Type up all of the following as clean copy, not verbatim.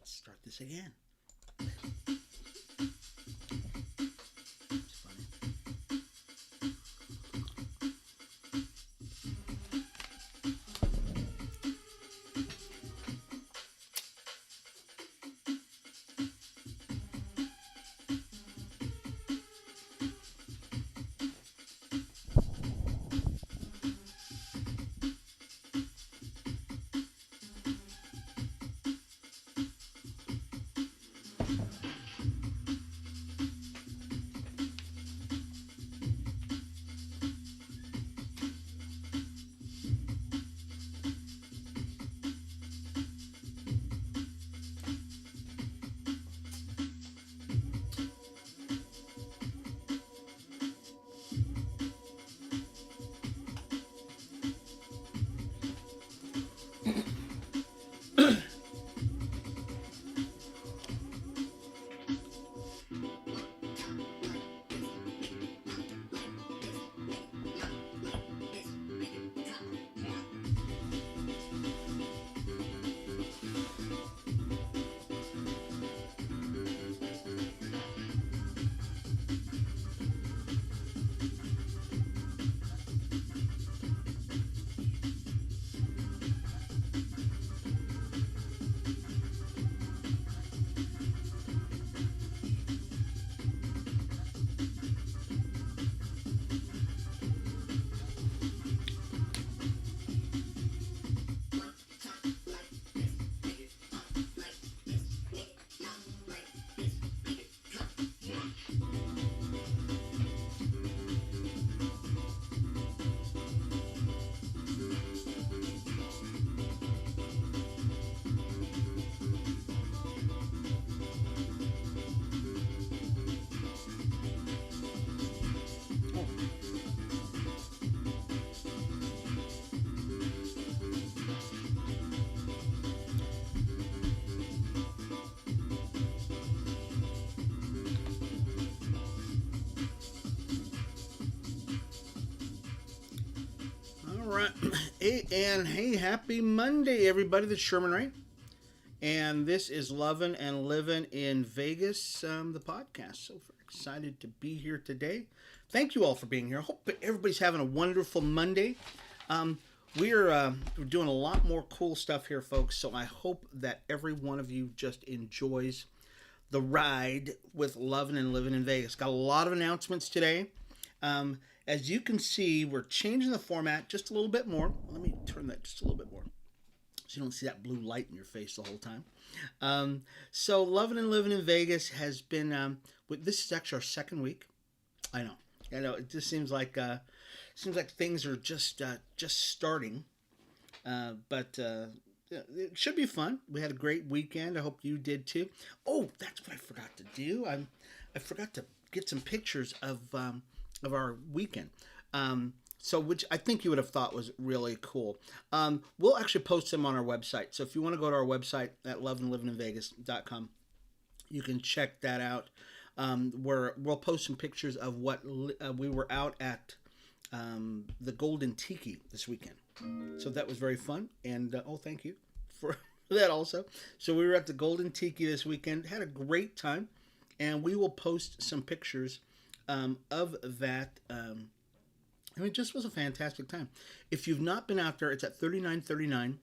let's start this again. It's funny. All right. Hey, happy Monday, everybody. This is Sherman Ray. And this is Lovin and Livin in Vegas, the podcast. So excited to be here today. Thank you all for being here. I hope everybody's having a wonderful Monday. We're doing a lot more cool stuff here, folks. So I hope that every one of you just enjoys the ride with Lovin and Livin in Vegas. Got a lot of announcements today. As you can see, we're changing the format just a little bit more. Let me turn that just a little bit more so you don't see that blue light in your face the whole time. So Lovin and Livin in Vegas has been, this is actually our second week. I know. It just seems like things are just starting. But it should be fun. We had a great weekend. I hope you did too. Oh, that's what I forgot to do. I forgot to get some pictures of our weekend. Which I think you would have thought was really cool. We'll actually post them on our website. So if you want to go to our website at loveandlivininvegas.com, you can check that out. Where we'll post some pictures of what we were out at the Golden Tiki this weekend. So that was very fun. And thank you for that also. So we were at the Golden Tiki this weekend. Had a great time. And we will post some pictures of that. It just was a fantastic time. If you've not been out there, it's at 3939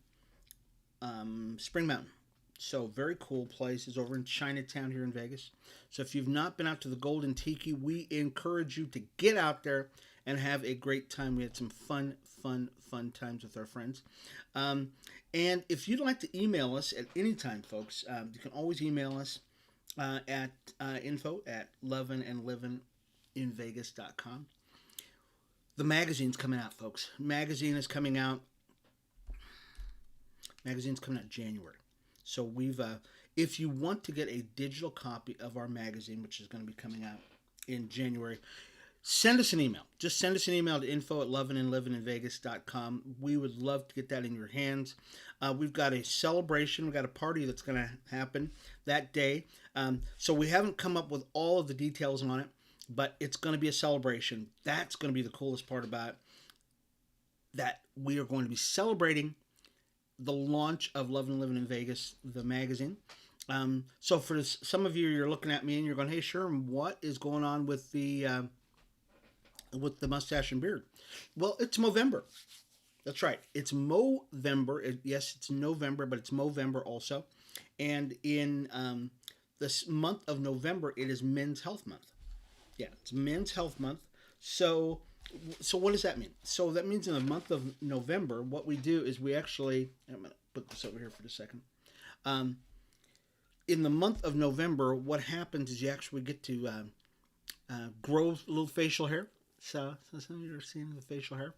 Spring Mountain. So very cool place. It's over in Chinatown here in Vegas. So if you've not been out to the Golden Tiki, we encourage you to get out there and have a great time. We had some fun times with our friends. And if you'd like to email us at any time, folks, you can always email us at info@loveandlivininvegas.com. The magazine's coming out, folks. Magazine's coming out January. So if you want to get a digital copy of our magazine, which is going to be coming out in January, send us an email. Just send us an email to info@loveandlivininvegas.com. We would love to get that in your hands. We've got a celebration. We've got a party that's going to happen that day. So we haven't come up with all of the details on it, but it's going to be a celebration. That's going to be the coolest part about it, that we are going to be celebrating the launch of Lovin and Livin in Vegas, the magazine. So for some of you, you're looking at me and you're going, "Hey, Sherman, what is going on with the mustache and beard?" Well, it's Movember. That's right. It's Movember. Yes, it's November, but it's Movember also. And in this month of November, it is Men's Health Month. Yeah, it's Men's Health Month. So, so what does that mean? So that means in the month of November, what we do is we actually. I'm gonna put this over here for a second. Um, in the month of November, what happens is you actually get to grow a little facial hair. So some of you are seeing the facial hair.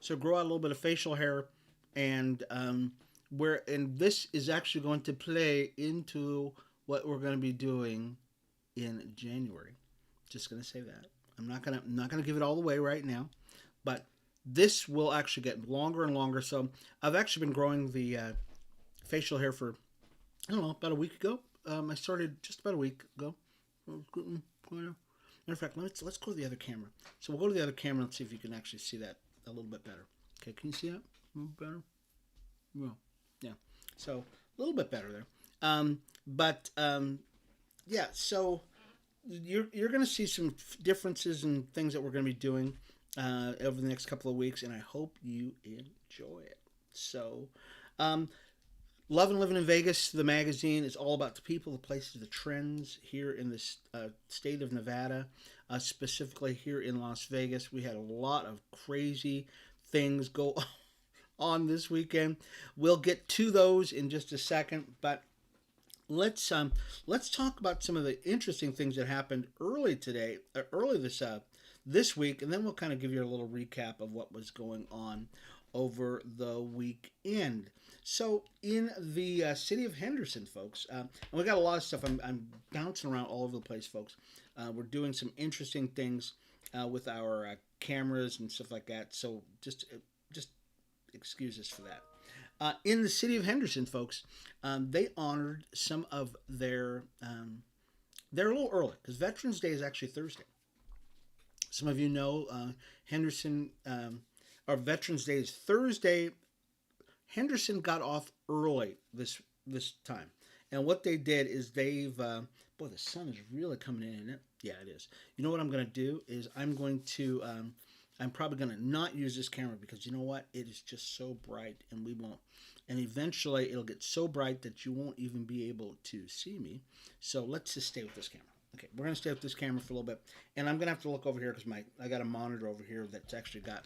So grow out a little bit of facial hair, and and this is actually going to play into what we're going to be doing in January. Just going to say that. I'm not gonna give it all the way right now, but this will actually get longer and longer. So I've actually been growing the facial hair for, I don't know, about a week ago. I started just about a week ago. Matter of fact, let's go to the other camera. So we'll go to the other camera and see if you can actually see that a little bit better. Okay, can you see that a little better? Well, yeah. So a little bit better there. Yeah. So you're going to see some differences in things that we're going to be doing over the next couple of weeks, and I hope you enjoy it. So, Love and Livin in Vegas, the magazine, is all about the people, the places, the trends here in this state of Nevada, specifically here in Las Vegas. We had a lot of crazy things go on this weekend. We'll get to those in just a second, but let's talk about some of the interesting things that happened early today, early this week, and then we'll kind of give you a little recap of what was going on over the weekend. So in the city of Henderson, folks, and we got a lot of stuff. I'm bouncing around all over the place, folks. We're doing some interesting things with our cameras and stuff like that. So just excuse us for that. In the city of Henderson, folks, they honored some of their. They're a little early because Veterans Day is actually Thursday. Some of you know Henderson. Our Veterans Day is Thursday. Henderson got off early this time, and what they did is they've boy, the sun is really coming in, isn't it? Yeah, it is. You know what I'm going to do is I'm probably going to not use this camera because you know what? It is just so bright, and we won't. And eventually, it'll get so bright that you won't even be able to see me. So let's just stay with this camera. Okay, we're going to stay with this camera for a little bit, and I'm going to have to look over here because I got a monitor over here that's actually got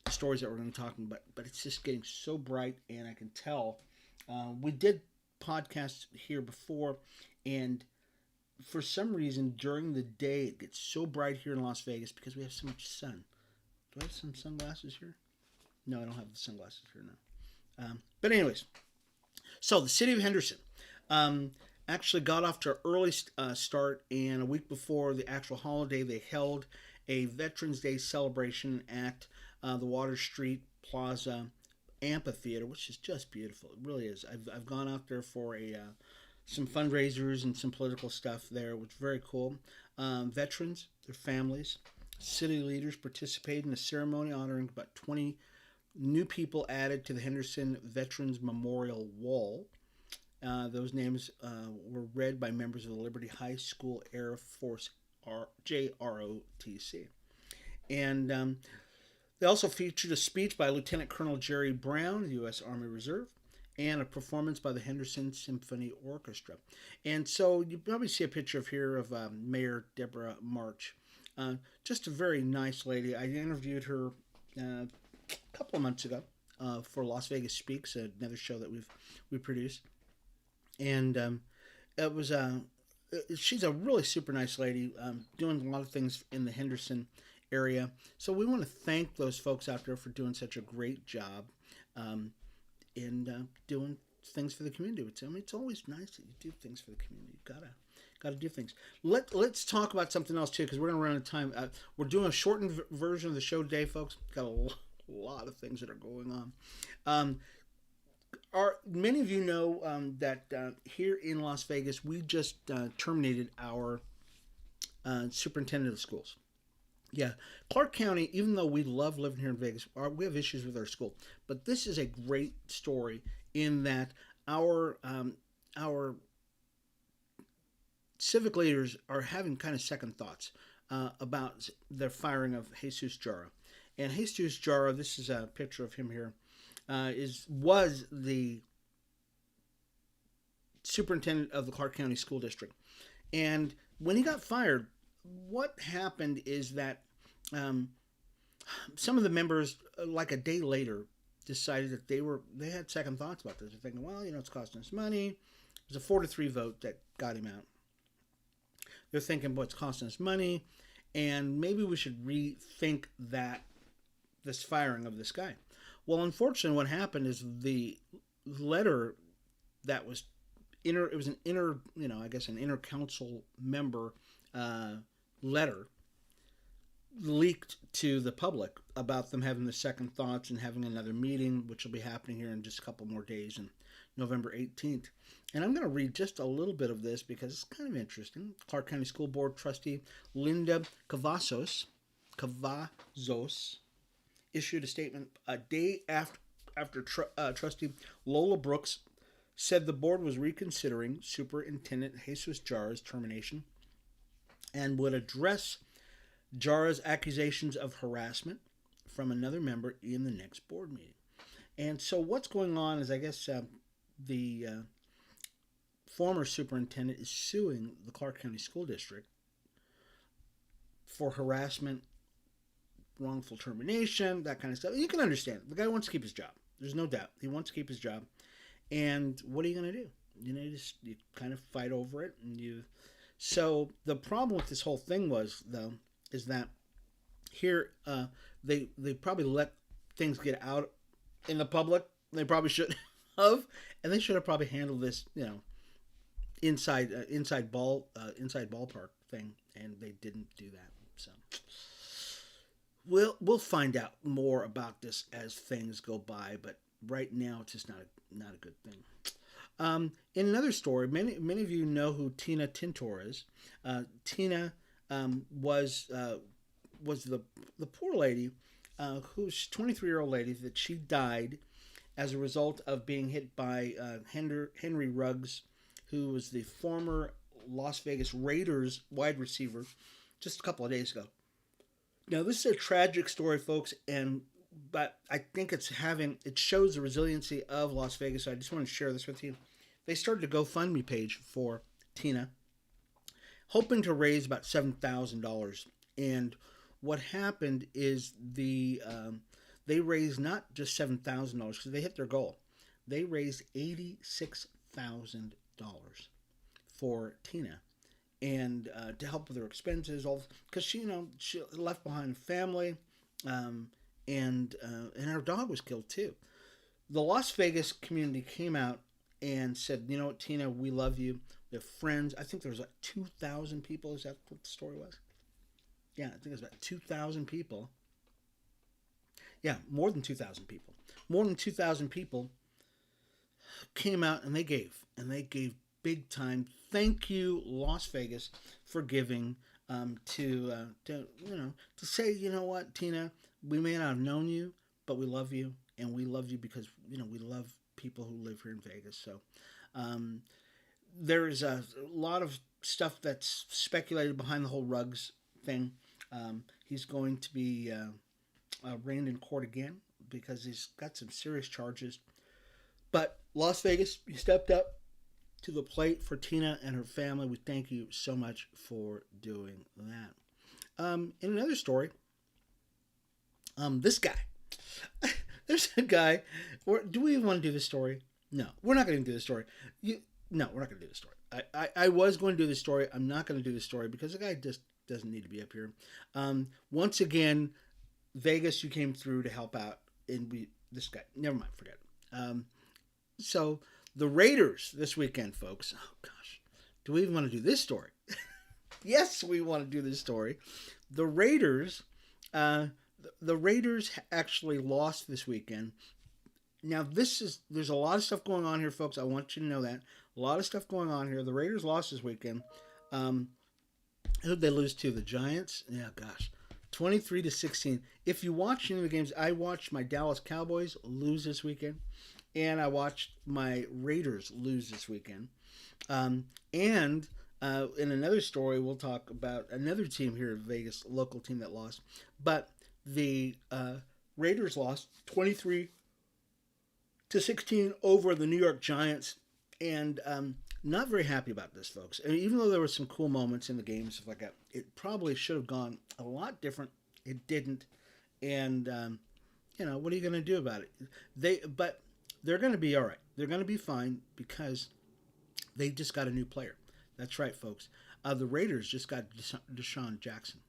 the stories that we're going to talk about, but it's just getting so bright, and I can tell. We did podcasts here before, and for some reason during the day it gets so bright here in Las Vegas because we have so much sun. Do I have some sunglasses here? No, I don't have the sunglasses here now. But anyways, so the city of Henderson actually got off to an early start, and a week before the actual holiday, they held a Veterans Day celebration at the Water Street Plaza Amphitheater, which is just beautiful. It really is. I've gone out there for some fundraisers and some political stuff there, which is very cool. Veterans, their families, city leaders participated in a ceremony honoring about 20 new people added to the Henderson Veterans Memorial Wall. Those names were read by members of the Liberty High School Air Force JROTC. And they also featured a speech by Lieutenant Colonel Jerry Brown, the U.S. Army Reserve, and a performance by the Henderson Symphony Orchestra. And so you probably see a picture of Mayor Deborah March. Just a very nice lady. I interviewed her a couple of months ago for Las Vegas Speaks, another show that we produced. And it was she's a really super nice lady, doing a lot of things in the Henderson area. So we want to thank those folks out there for doing such a great job in doing things for the community. It's always nice that you do things for the community. You gotta do things. Let's talk about something else too, because we're gonna run out of time. We're doing a shortened version of the show today, folks. Got a lot of things that are going on. Many of you know that here in Las Vegas, we just terminated our superintendent of schools. Yeah, Clark County, even though we love living here in Vegas, we have issues with our school. But this is a great story in that our civic leaders are having kind of second thoughts about the firing of Jesus Jara. And Jesus Jara, this is a picture of him here, was the superintendent of the Clark County School District. And when he got fired, what happened is that some of the members, like a day later, decided that they had second thoughts about this. They're thinking, well, it's costing us money. It was a 4-3 vote that got him out. They're thinking, well, it's costing us money, and maybe we should rethink this firing of this guy. Well, unfortunately, what happened is the letter that was it was an inter council member letter leaked to the public about them having the second thoughts and having another meeting, which will be happening here in just a couple more days on November 18th. And I'm going to read just a little bit of this because it's kind of interesting. Clark County School Board trustee Linda Cavazos issued a statement a day after trustee Lola Brooks said the board was reconsidering Superintendent Jesus Jara's termination and would address Jara's accusations of harassment from another member in the next board meeting. And so what's going on is, I guess, the former superintendent is suing the Clark County School District for harassment, wrongful termination, that kind of stuff. You can understand. The guy wants to keep his job. There's no doubt. He wants to keep his job. And what are you going to do? You kind of fight over it. So the problem with this whole thing was, though, is that here they probably let things get out in the public. They probably should have, and they should have probably handled this, inside ballpark thing, and they didn't do that. So we'll find out more about this as things go by, but right now it's just not a good thing. In another story, many of you know who Tina Tintor is. Tina was the poor lady who's 23-year-old lady that she died as a result of being hit by Henry Ruggs, who was the former Las Vegas Raiders wide receiver, just a couple of days ago. Now, this is a tragic story, folks, but I think it shows the resiliency of Las Vegas. So I just want to share this with you. They started a GoFundMe page for Tina, hoping to raise about $7,000. And what happened is they raised not just $7,000 because they hit their goal. They raised $86,000 for Tina, and to help with her expenses, all because she left behind a family, and her dog was killed too. The Las Vegas community came out and said, you know what, Tina, we love you. We have friends. I think there was like 2,000 people. Is that what the story was? Yeah, I think it was about 2,000 people. Yeah, more than 2,000 people. More than 2,000 people came out and they gave big time. Thank you, Las Vegas, for giving to say, you know what, Tina, we may not have known you, but we love you, and we love you because we love people who live here in Vegas. So there is a lot of stuff that's speculated behind the whole Ruggs thing. He's going to be arraigned in court again because he's got some serious charges. But Las Vegas, you stepped up to the plate for Tina and her family. We thank you so much for doing that. In another story, this guy. There's a guy. Do we even want to do this story? No, we're not going to do this story. No, we're not going to do this story. I was going to do this story. I'm not going to do this story because the guy just doesn't need to be up here. Once again, Vegas, you came through to help out. And this guy, never mind, forget it. So the Raiders this weekend, folks. Oh gosh, do we even want to do this story? Yes, we want to do this story. The Raiders actually lost this weekend. Now there's a lot of stuff going on here, folks. I want you to know that. A lot of stuff going on here. The Raiders lost this weekend. Who'd they lose to? The Giants? Yeah, gosh. 23-16. If you watch any of the games, I watched my Dallas Cowboys lose this weekend, and I watched my Raiders lose this weekend. And In another story, we'll talk about another team here in Vegas, local team that lost. But the Raiders lost 23-16 over the New York Giants, and not very happy about this, folks. And even though there were some cool moments in the game, stuff like that, it probably should have gone a lot different. It didn't, and what are you going to do about it? But they're going to be all right. They're going to be fine because they just got a new player. That's right, folks. The Raiders just got Desean Jackson.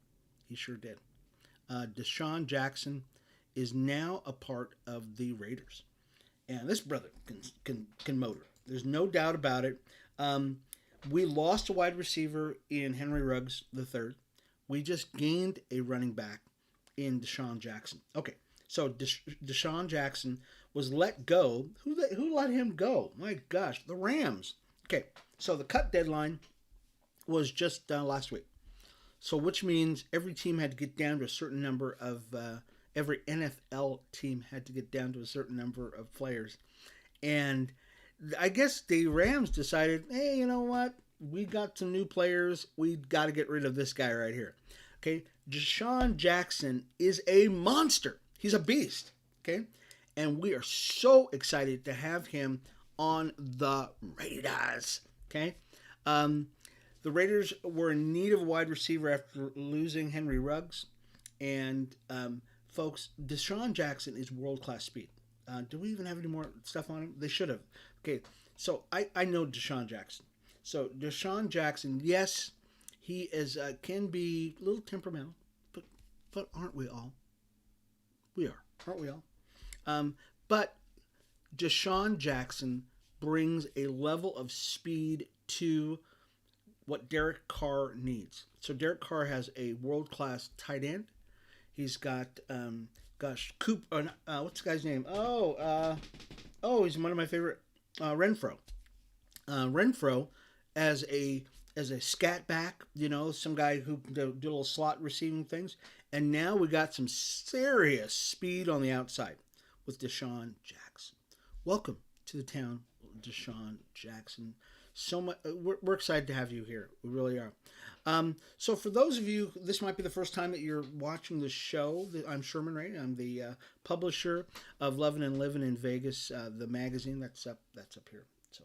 He sure did. Desean Jackson is now a part of the Raiders, and this brother can motor. There's no doubt about it. We lost a wide receiver in Henry Ruggs III. We just gained a running back in Desean Jackson. Okay, so Desean Jackson was let go. Who let him go? My gosh, the Rams. Okay, so the cut deadline was just last week. So which means every team had to get down to a certain number of, every NFL team had to get down to a certain number of players. And I guess the Rams decided, hey, you know what? We got some new players. We got to get rid of this guy right here. Okay, Desean Jackson is a monster. He's a beast. Okay, and we are so excited to have him on the Raiders. Okay, the Raiders were in need of a wide receiver after losing Henry Ruggs, and folks, Desean Jackson is world-class speed. Do we even have any more stuff on him? They should have. Okay, so I know Desean Jackson. So Desean Jackson, yes, he is can be a little temperamental, but aren't we all? We are, aren't we all? But Desean Jackson brings a level of speed to what Derek Carr needs. So Derek Carr has a world-class tight end. He's got Coop. What's the guy's name? He's one of my favorite. Renfro. Renfro as a scat back, some guy who can do little slot receiving things. And now we got some serious speed on the outside with Desean Jackson. Welcome to the town, Desean Jackson. So much, we're excited to have you here. We really are. So for those of you, this might be the first time that you're watching the show. I'm Sherman Ray. I'm the publisher of Lovin and Livin in Vegas, the magazine that's up here. So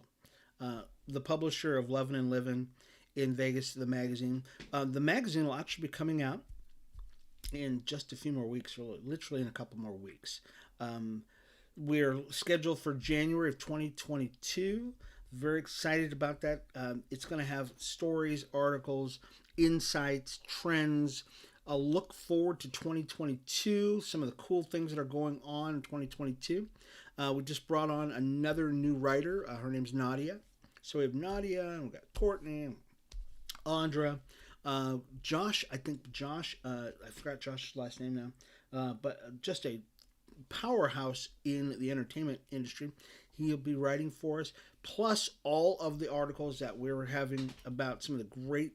the publisher of Lovin and Livin in Vegas, the magazine. The magazine will actually be coming out in just a few more weeks, or literally in a couple more weeks. We're scheduled for January of 2022. Very excited about that. It's going to have stories, articles, insights, trends. A look forward to 2022, some of the cool things that are going on in 2022. We just brought on another new writer. Her name's Nadia. So we have Nadia, and we've got Courtney, Andra, Josh. I forgot Josh's last name now, but just a powerhouse in the entertainment industry. He'll be writing for us, plus all of the articles that we're having about some of the great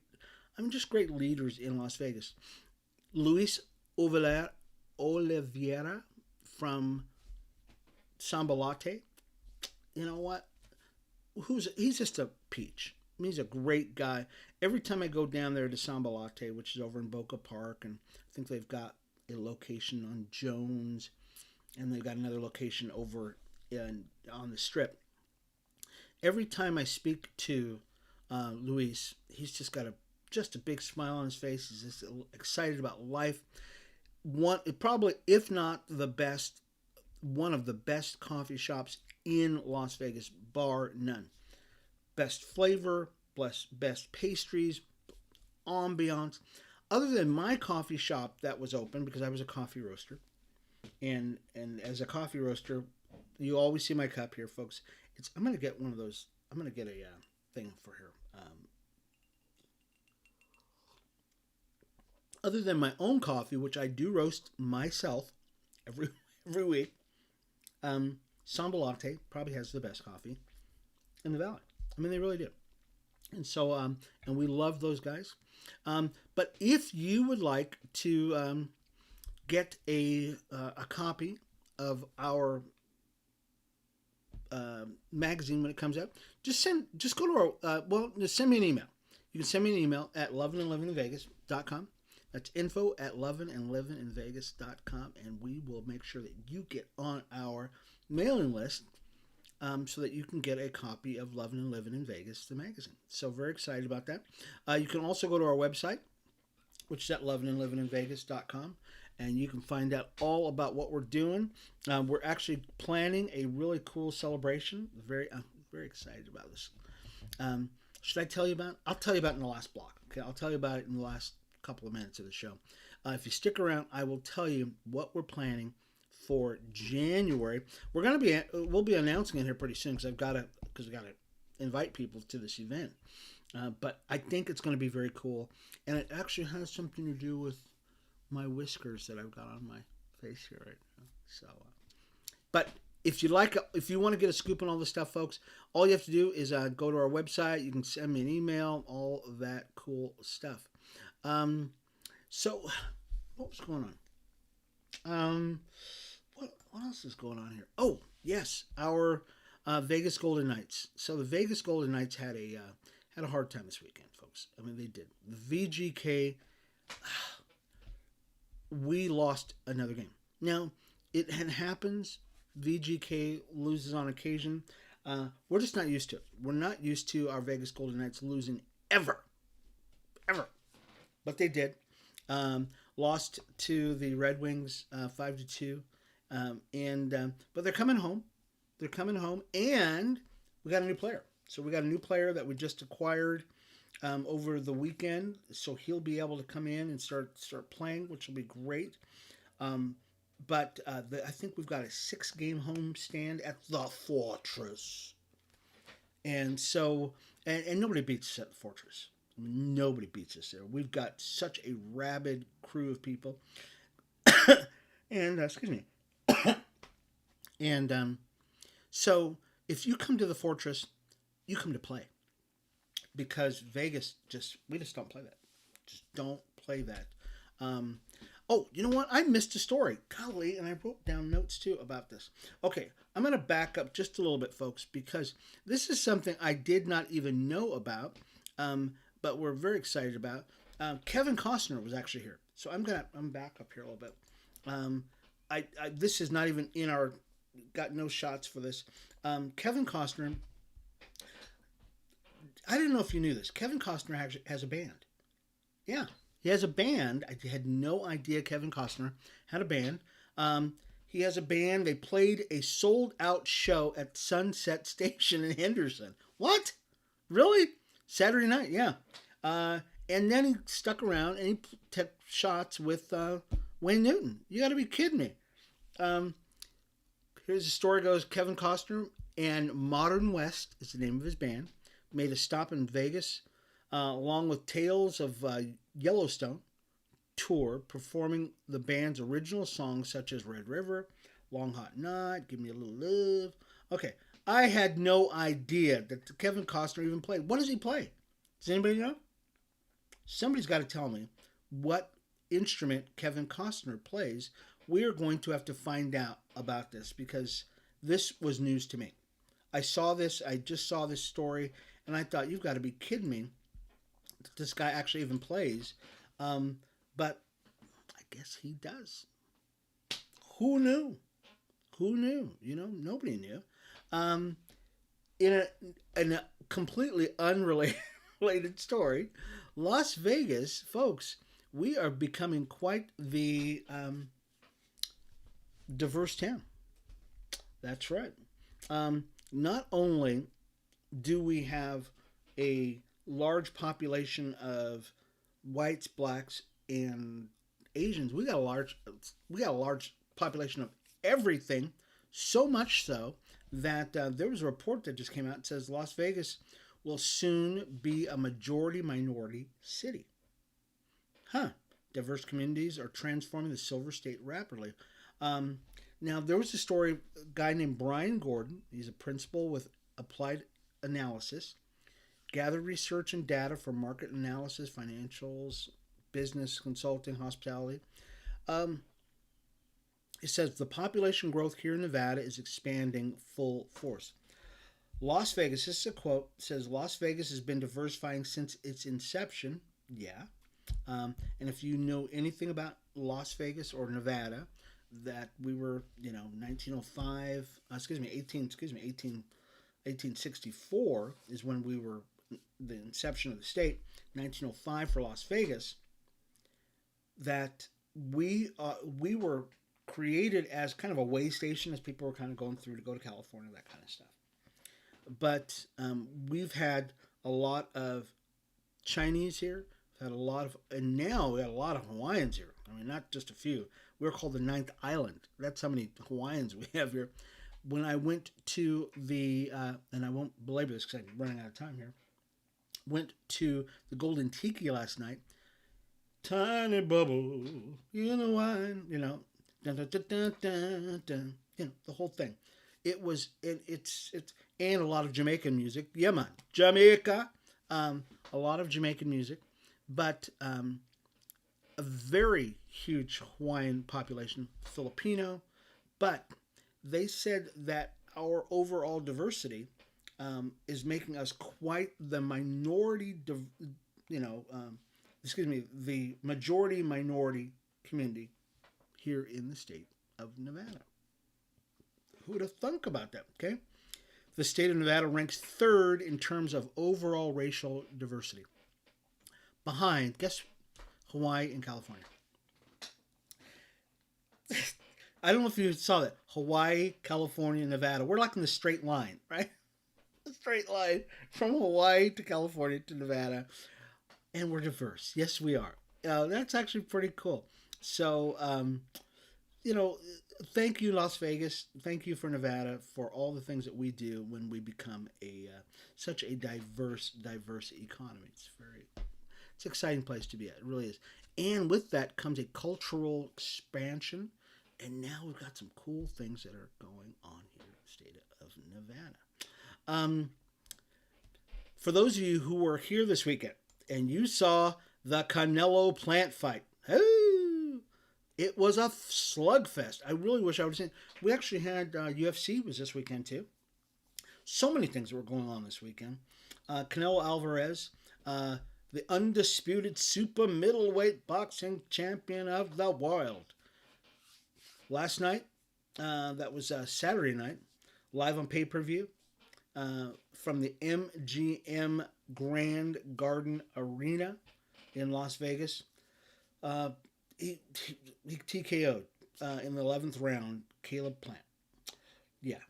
leaders in Las Vegas. Luis Oliveira from Samba Latte. You know what? He's just a peach. I mean, he's a great guy. Every time I go down there to Samba Latte, which is over in Boca Park, and I think they've got a location on Jones, and they've got another location over on the Strip. Every time I speak to Luis, he's just got a big smile on his face. He's just excited about life. Probably, if not the best, one of the best coffee shops in Las Vegas, bar none. Best flavor, best pastries, ambiance. Other than my coffee shop that was open, because I was a coffee roaster, and as a coffee roaster, you always see my cup here, folks. I'm going to get one of those. I'm going to get a thing for here. Other than my own coffee, which I do roast myself every week, Samba Latte probably has the best coffee in the valley. I mean, they really do. And so, and we love those guys. But if you would like to get a copy of our magazine when it comes out, just send me an email. you can send me an email at lovinandlivininvegas.com. That's info at lovinandlivininvegas.com, and we will make sure that you get on our mailing list so that you can get a copy of Lovin and Livin in Vegas, the magazine. So very excited about that. You can also go to our website, which is at lovinandlivininvegas.com, and you can find out all about what we're doing. We're actually planning a really cool celebration. I'm very excited about this. Should I tell you about it? I'll tell you about it in the last block. Okay, I'll tell you about it in the last couple of minutes of the show. If you stick around, I will tell you what we're planning for January. We'll be announcing it here pretty soon because we got to invite people to this event. But I think it's going to be very cool, and it actually has something to do with my whiskers that I've got on my face here right now. So, but if you want to get a scoop on all this stuff, folks, all you have to do is go to our website. You can send me an email, all of that cool stuff. So, what was going on? What else is going on here? Oh, yes, our Vegas Golden Knights. So the Vegas Golden Knights had a hard time this weekend, folks. I mean, they did. The VGK, we lost another game. Now, it happens. VGK loses on occasion. We're just not used to it. We're not used to our Vegas Golden Knights losing ever. But they did. Lost to the Red Wings 5-2. But they're coming home. And we got a new player. So we got a new player that we just acquired over the weekend. So he'll be able to come in and start playing, which will be great. But I think we've got a 6-game home stand at the Fortress. And so, and nobody beats us at the Fortress. I mean, nobody beats us there. We've got such a rabid crew of people. And, excuse me. And so if you come to the Fortress, you come to play. Because Vegas we just don't play that. Just don't play that. Oh, you know what? I missed a story. Golly, and I wrote down notes too about this. Okay, I'm going to back up just a little bit, folks, because this is something I did not even know about, but we're very excited about. Kevin Costner was actually here. So I'm back up here a little bit. This is not even in our, got no shots for this. Kevin Costner, I didn't know if you knew this. Kevin Costner actually has a band. Yeah. He has a band. I had no idea Kevin Costner had a band. He has a band. They played a sold-out show at Sunset Station in Henderson. What? Really? Saturday night, yeah. And then he stuck around and he took shots with Wayne Newton. You got to be kidding me. Here's the story goes. Kevin Costner and Modern West is the name of his band. Made a stop in Vegas. Along with Tales of Yellowstone tour, performing the band's original songs such as Red River, Long Hot Night, Give Me a Little Love. Okay, I had no idea that Kevin Costner even played. What does he play? Does anybody know? Somebody's got to tell me what instrument Kevin Costner plays. We are going to have to find out about this because this was news to me. I just saw this story, and I thought, you've got to be kidding me. This guy actually even plays, but I guess he does. Who knew? You know, nobody knew. In a completely unrelated story, Las Vegas, folks, we are becoming quite the diverse town. That's right. Not only do we have a large population of whites, blacks, and Asians. We got a large population of everything. So much so that there was a report that just came out that says Las Vegas will soon be a majority minority city. Diverse communities are transforming the Silver State rapidly. Now there was a story. A guy named Brian Gordon. He's a principal with Applied Analysis. Gathered research and data from market analysis, financials, business consulting, hospitality. It says the population growth here in Nevada is expanding full force. Las Vegas, this is a quote, says Las Vegas has been diversifying since its inception. Yeah. And if you know anything about Las Vegas or Nevada, that we were, 1905, excuse me, 1864 is when we were the inception of the state, 1905 for Las Vegas, that we were created as kind of a way station as people were kind of going through to go to California, that kind of stuff. But we've had a lot of Chinese here. We've had a lot of, and now we have a lot of Hawaiians here. I mean, not just a few. We're called the Ninth Island. That's how many Hawaiians we have here. When I went to the, and I won't belabor this because I'm running out of time here, went to the Golden Tiki last night. Tiny bubble in the wine, dun, dun, dun, dun, dun, dun, the whole thing. It's and a lot of Jamaican music. Yeah, man, Jamaica. A lot of Jamaican music, but a very huge Hawaiian population, Filipino. But they said that our overall diversity is making us quite the minority, the majority minority community here in the state of Nevada. Who would have thunk about that, okay? The state of Nevada ranks third in terms of overall racial diversity. Behind, guess, Hawaii and California. I don't know if you saw that. Hawaii, California, Nevada. We're like in the straight line, right? A straight line from Hawaii to California to Nevada. And we're diverse. Yes, we are. That's actually pretty cool. So, thank you, Las Vegas. Thank you for Nevada for all the things that we do when we become such a diverse economy. It's an exciting place to be at. It really is. And with that comes a cultural expansion. And now we've got some cool things that are going on here in the state of Nevada. For those of you who were here this weekend and you saw the Canelo Plant fight, it was a slugfest. I really wish I would have seen. We actually had UFC was this weekend too. So many things that were going on this weekend. Canelo Alvarez, the undisputed super middleweight boxing champion of the world. Last night, that was Saturday night, live on pay-per-view from the MGM Grand Garden Arena in Las Vegas. He TKO'd in the 11th round, Caleb Plant. Yeah,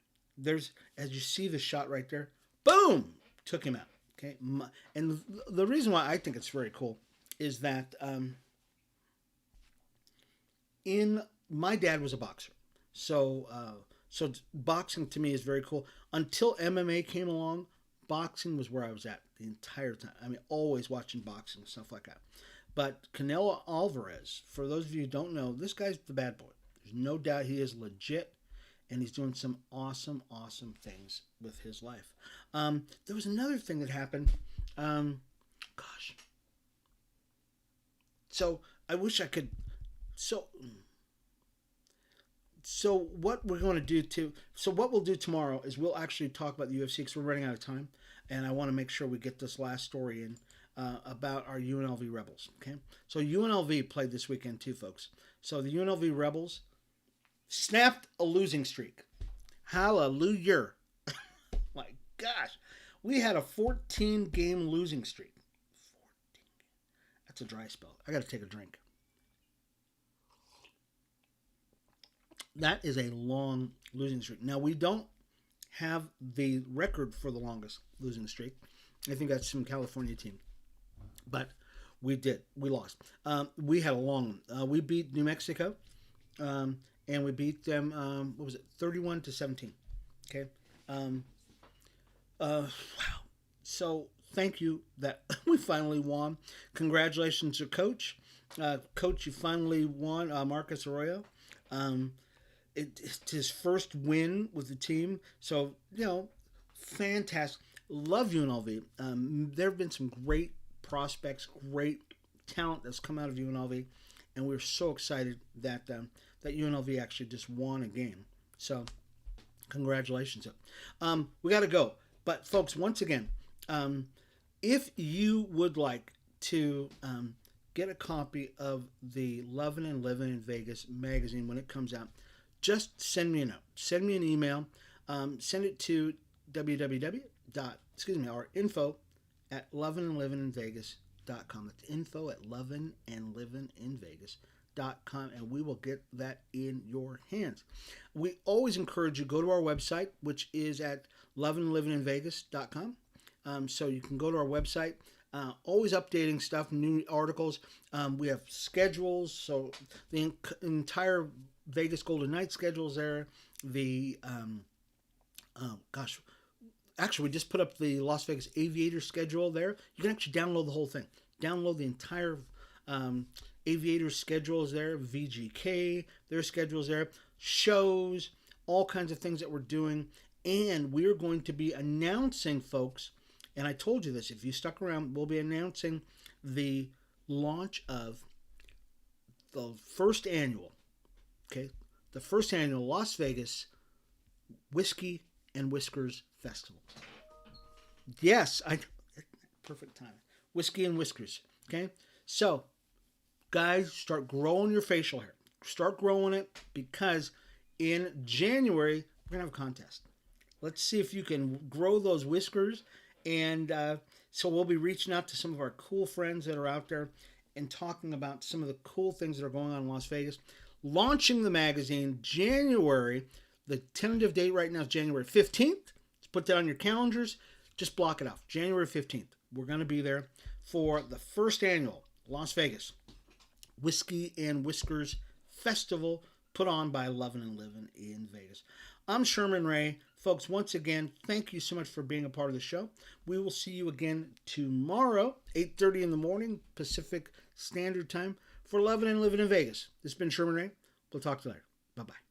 as you see the shot right there, boom, took him out. Okay, and the reason why I think it's very cool is that my dad was a boxer, so boxing to me is very cool. Until MMA came along, boxing was where I was at the entire time. I mean, always watching boxing and stuff like that. But Canelo Alvarez, for those of you who don't know, this guy's the bad boy. There's no doubt he is legit, and he's doing some awesome things with his life. There was another thing that happened. So I wish I could. So what we're going to do what we'll do tomorrow is we'll actually talk about the UFC because we're running out of time, and I want to make sure we get this last story in about our UNLV Rebels. Okay, so UNLV played this weekend too, folks. So the UNLV Rebels snapped a losing streak. Hallelujah! My gosh, we had a 14-game losing streak. 14. That's a dry spell. I got to take a drink. That is a long losing streak. Now, we don't have the record for the longest losing streak. I think that's some California team. But we did. We lost. We had a long one. We beat New Mexico, and we beat them, 31-17. Okay? Wow. So, thank you that we finally won. Congratulations to Coach. Coach, you finally won, Marcus Arroyo. It's his first win with the team. So, fantastic. Love UNLV. There have been some great prospects, great talent that's come out of UNLV. And we're so excited that UNLV actually just won a game. So, congratulations. We got to go. But folks, once again, if you would like to get a copy of the Lovin and Livin in Vegas magazine when it comes out, just send me a note. Send me an email. Send it to info@lovinandlivininvegas.com. That's info@lovinandlivininvegas.com, and we will get that in your hands. We always encourage you to go to our website, which is at lovinandlivininvegas.com. So you can go to our website. Always updating stuff, new articles. We have schedules, so the entire Vegas Golden Knights schedule is there. The actually, we just put up the Las Vegas Aviators schedule there. You can actually download the whole thing. Download the entire Aviators schedule is there. VGK, their schedule is there. Shows, all kinds of things that we're doing. And we're going to be announcing, folks, and I told you this, if you stuck around, we'll be announcing the launch of the first annual Las Vegas Whiskey and Whiskers Festival. Yes, perfect time. Whiskey and Whiskers. Okay? So, guys, start growing your facial hair. Start growing it, because in January, we're going to have a contest. Let's see if you can grow those whiskers. And so we'll be reaching out to some of our cool friends that are out there and talking about some of the cool things that are going on in Las Vegas. Launching the magazine January. The tentative date right now is January 15th. Let's put that on your calendars. Just block it off. January 15th. We're going to be there for the first annual Las Vegas Whiskey and Whiskers Festival, put on by Lovin and Livin in Vegas. I'm Sherman Ray. Folks, once again, thank you so much for being a part of the show. We will see you again tomorrow, 8:30 in the morning, Pacific Standard Time, for Lovin and Livin in Vegas. This has been Sherman Ray. We'll talk to you later. Bye-bye.